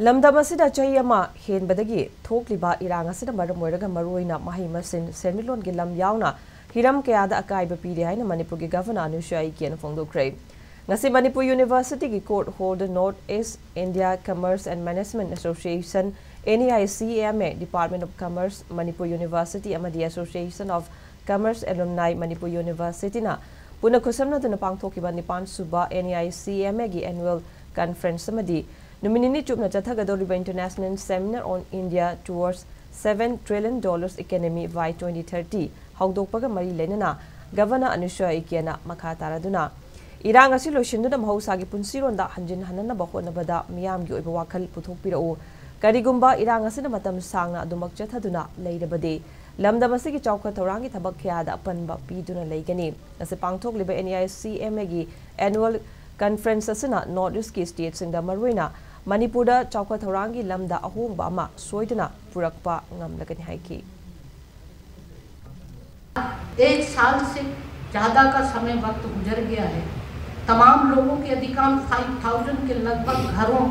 lamdam asida chahi ama henbadagi thokliba irang asida maram oiraga maruina mahi masin sermilon gi lam yauna hiram kayada akaiba pide haina Manipur gi governor Anusha Ikian phongdokre ngasi Manipur University gi court holder North East India Commerce and Management Association NEICMA Department of Commerce Manipur University amadi Association of Commerce Alumni Manipur University na puna kusamna duna pangthokiba nipan suba NEICMA gi annual conference amadi Numinini chupna chathagadoriba International Seminar on India towards $7 trillion economy by 2030 haudokpaga mari lenana Governor Anusha Ikiana makha taraduna irang asi loishinduna mahusagi punsironda hanjin hanana bahonabada miyamgi oiba wakhal puthokpirao karigumba irang asina matam sangna adumak chathaduna leirabade lamdamasigi chawkha thorangi thabak khayada apanba piduna leigani ase pangthokliba NEICMA gi annual conference asina North East ki states singda maruina Manipurda chawkha thorangi lamda ahongba ama soidana purakpa ngamlagani haiki एक साल से ज़्यादा का समय वक्त गुजर गया है। तमाम लोगों के अधिकांश 5,000 के लगभग घरों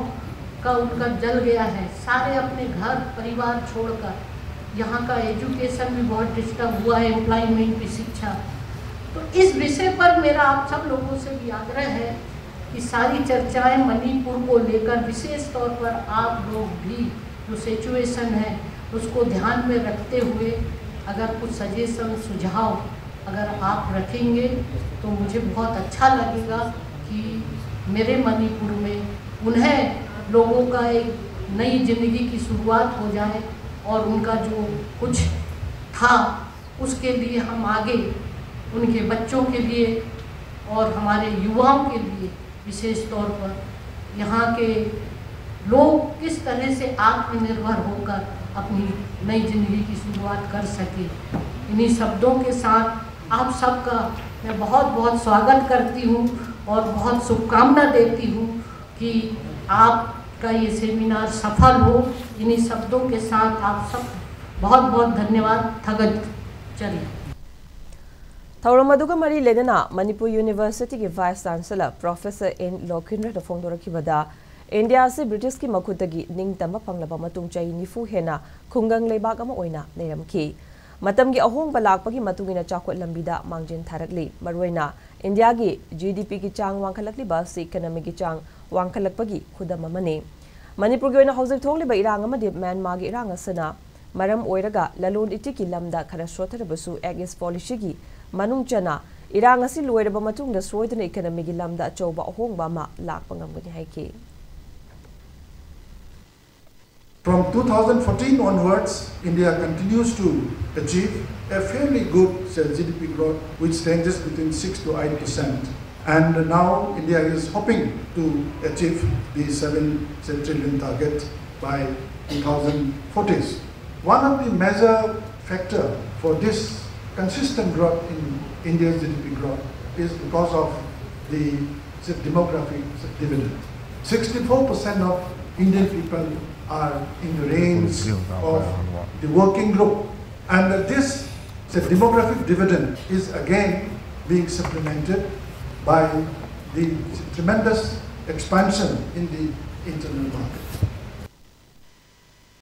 का उनका जल गया है। सारे अपने घर परिवार छोड़कर यहाँ का एजुकेशन भी बहुत डिस्टर्ब हुआ है, एम्प्लॉयमेंट भी, शिक्षा। तो इस विषय पर मेरा आप सब लोगों से भी आग्रह है कि सारी चर्चाएं मणिपुर को लेकर विशेष तौर पर आप लोग भी जो सिचुएशन है उसको ध्यान में रखते हुए अगर कुछ सजेशन सुझाव अगर आप रखेंगे तो मुझे बहुत अच्छा लगेगा कि मेरे मणिपुर में उन्हें लोगों का एक नई ज़िंदगी की शुरुआत हो जाए और उनका जो कुछ था उसके लिए हम आगे उनके बच्चों के लिए और हमारे युवाओं के लिए विशेष तौर पर यहाँ के लोग किस तरह से आत्मनिर्भर होकर अपनी नई जिंदगी की शुरुआत कर सके। इन्हीं शब्दों के साथ आप सबका मैं बहुत बहुत स्वागत करती हूँ और बहुत शुभकामना देती हूँ कि आपका ये सेमिनार सफल हो। इन्हीं शब्दों के साथ आप सब बहुत बहुत धन्यवाद। थगत चलिए Thauramadu mari ledana Manipur University ki Vice Chancellor Professor N. Lokindra da phongdorakibada India se British ki makhutagi ningtamba panglaba matung chai nifu hena khungang leibak ama oina leiramki matam gi ahong balakpagi matungina chakot lambida mangjin tharakli maroina India gi GDP ki chang wangkhalakli ba se economy ki chang wangkhalakpagi khudam amane Manipur gi oina hojik thongli ba irang ama de Myanmar gi irang asana maram oiraga lalon itiki lamda khara sotharabasu agis policy gi manung chana irang asi loiraba matungda soidana economy gi lamda achouba ahongba ma lakpa ngamgani haiki From 2014 onwards, India continues to achieve a fairly good GDP growth, which ranges between 6 to 8%. And now India is hoping to achieve the 7 trillion target by 2040. One of the major factors for this consistent growth in India's GDP growth is because of the demographic dividend. 64% of Indian people are in the range of the working group, and this demographic dividend is again being supplemented by the tremendous expansion in the internal market.